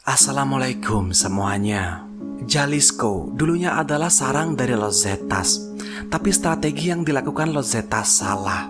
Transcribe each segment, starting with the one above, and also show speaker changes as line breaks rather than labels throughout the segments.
Assalamualaikum semuanya. Jalisco dulunya adalah sarang dari Los Zetas, tapi strategi yang dilakukan Los Zetas salah.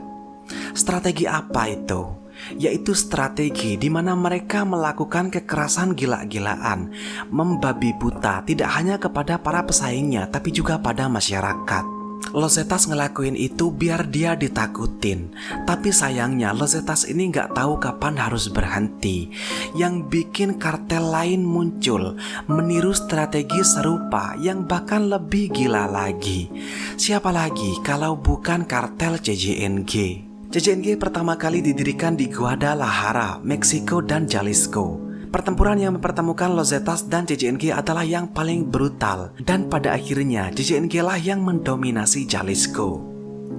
Strategi apa itu? Yaitu strategi di mana mereka melakukan kekerasan gila-gilaan, membabi buta tidak hanya kepada para pesaingnya tapi juga pada masyarakat. Los Zetas ngelakuin itu biar dia ditakutin. Tapi sayangnya Los Zetas ini gak tahu kapan harus berhenti. Yang bikin kartel lain muncul, meniru strategi serupa yang bahkan lebih gila lagi. Siapa lagi kalau bukan kartel CJNG? CJNG pertama kali didirikan di Guadalajara, Meksiko dan Jalisco. Pertempuran yang mempertemukan Los Zetas dan CJNG adalah yang paling brutal, dan pada akhirnya CJNG lah yang mendominasi Jalisco.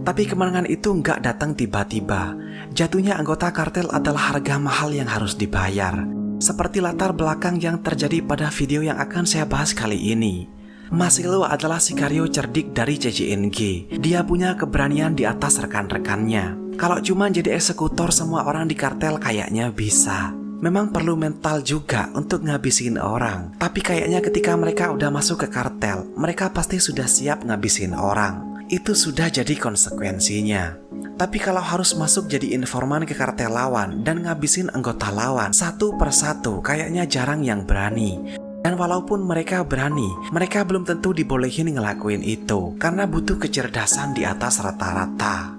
Tapi kemenangan itu nggak datang tiba-tiba. Jatuhnya anggota kartel adalah harga mahal yang harus dibayar. Seperti latar belakang yang terjadi pada video yang akan saya bahas kali ini. Marcelo adalah Sicario cerdik dari CJNG. Dia punya keberanian di atas rekan-rekannya. Kalau cuma jadi eksekutor semua orang di kartel kayaknya bisa. Memang perlu mental juga untuk ngabisin orang. Tapi kayaknya ketika mereka udah masuk ke kartel, mereka pasti sudah siap ngabisin orang. Itu sudah jadi konsekuensinya. Tapi kalau harus masuk jadi informan ke kartel lawan dan ngabisin anggota lawan satu persatu, kayaknya jarang yang berani. Dan walaupun mereka berani, mereka belum tentu dibolehin ngelakuin itu karena butuh kecerdasan di atas rata-rata.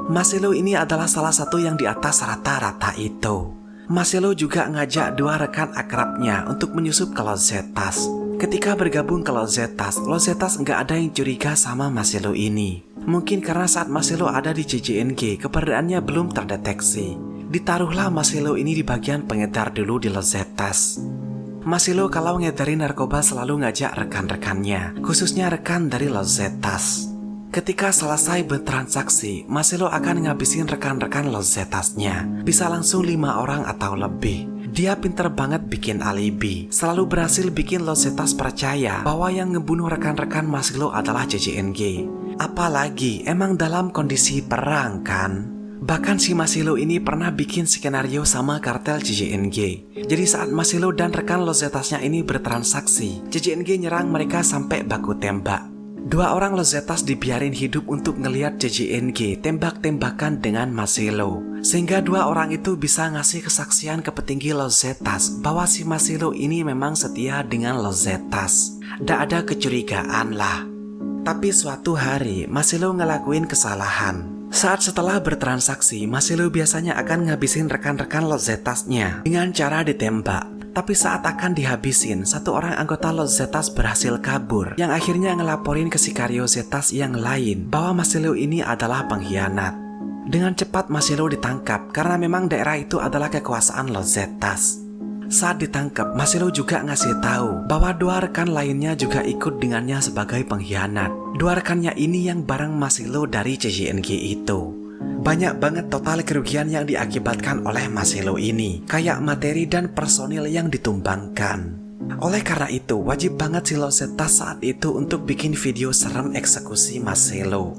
Marcelo ini adalah salah satu yang di atas rata-rata itu. Marcelo juga ngajak dua rekan akrabnya untuk menyusup ke Los Zetas. Ketika bergabung ke Los Zetas nggak ada yang curiga sama Marcelo ini. Mungkin karena saat Marcelo ada di CJNG, keberadaannya belum terdeteksi. Ditaruhlah Marcelo ini di bagian pengedar dulu di Los Zetas. Marcelo kalau ngedarin narkoba selalu ngajak rekan-rekannya, khususnya rekan dari Los Zetas. Ketika selesai bertransaksi, Marcelo akan ngabisin rekan-rekan Los Zetasnya. Bisa langsung 5 orang atau lebih. Dia pinter banget bikin alibi. Selalu berhasil bikin Los Zetas percaya bahwa yang ngebunuh rekan-rekan Marcelo adalah CJNG. Apalagi emang dalam kondisi perang kan? Bahkan si Marcelo ini pernah bikin skenario sama kartel CJNG. Jadi saat Marcelo dan rekan Los Zetasnya ini bertransaksi, CJNG nyerang mereka sampai baku tembak. Dua orang Los Zetas dibiarin hidup untuk ngelihat CJNG tembak-tembakan dengan Marcelo. Sehingga dua orang itu bisa ngasih kesaksian ke petinggi Los Zetas bahwa si Marcelo ini memang setia dengan Los Zetas. Nggak ada kecurigaan lah. Tapi suatu hari Marcelo ngelakuin kesalahan. Saat setelah bertransaksi, Marcelo biasanya akan ngabisin rekan-rekan Los Zetasnya dengan cara ditembak. Tapi saat akan dihabisin, satu orang anggota Los Zetas berhasil kabur, yang akhirnya ngelaporin ke Sicario Zetas yang lain bahwa Marcelo ini adalah pengkhianat. Dengan cepat Marcelo ditangkap karena memang daerah itu adalah kekuasaan Los Zetas. Saat ditangkap, Marcelo juga ngasih tahu bahwa dua rekan lainnya juga ikut dengannya sebagai pengkhianat. Dua rekannya ini yang bareng Marcelo dari CJNG itu. Banyak banget total kerugian yang diakibatkan oleh Marcelo ini, kayak materi dan personil yang ditumbangkan. Oleh karena itu, wajib banget si Los Zetas saat itu untuk bikin video serem eksekusi Marcelo.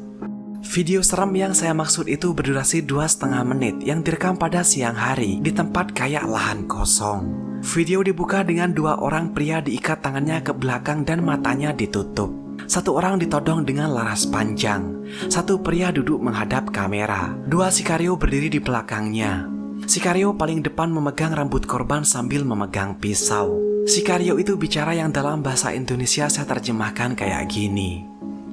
Video serem yang saya maksud itu berdurasi 2,5 menit yang direkam pada siang hari di tempat kayak lahan kosong. Video dibuka dengan dua orang pria diikat tangannya ke belakang dan matanya ditutup. Satu orang ditodong dengan laras panjang. Satu pria duduk menghadap kamera. Dua Sicario berdiri di belakangnya. Sicario paling depan memegang rambut korban sambil memegang pisau. Sicario itu bicara yang dalam bahasa Indonesia saya terjemahkan kayak gini.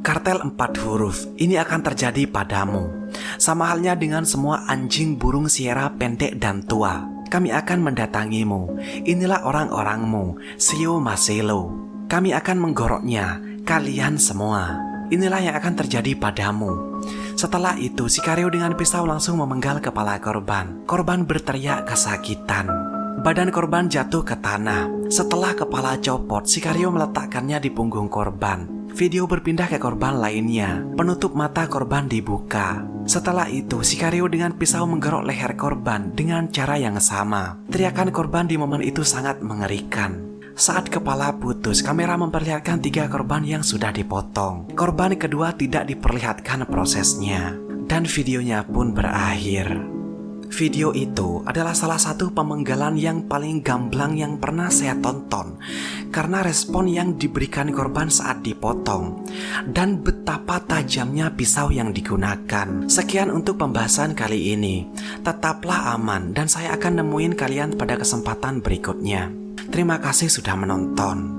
Kartel 4 huruf, ini akan terjadi padamu. Sama halnya dengan semua anjing burung Sierra pendek dan tua. Kami akan mendatangimu. Inilah orang-orangmu, Sio Marcelo. Kami akan menggoroknya. Kalian semua, inilah yang akan terjadi padamu. Setelah itu, Sicario dengan pisau langsung memenggal kepala korban. Korban berteriak kesakitan. Badan korban jatuh ke tanah. Setelah kepala copot, Sicario meletakkannya di punggung korban. Video berpindah ke korban lainnya. Penutup mata korban dibuka. Setelah itu, Sicario dengan pisau menggerok leher korban dengan cara yang sama. Teriakan korban di momen itu sangat mengerikan. Saat kepala putus, kamera memperlihatkan 3 korban yang sudah dipotong. Korban kedua tidak diperlihatkan prosesnya. Dan videonya pun berakhir. Video itu adalah salah satu pemenggalan yang paling gamblang yang pernah saya tonton karena respon yang diberikan korban saat dipotong dan betapa tajamnya pisau yang digunakan. Sekian untuk pembahasan kali ini. Tetaplah aman dan saya akan nemuin kalian pada kesempatan berikutnya. Terima kasih sudah menonton.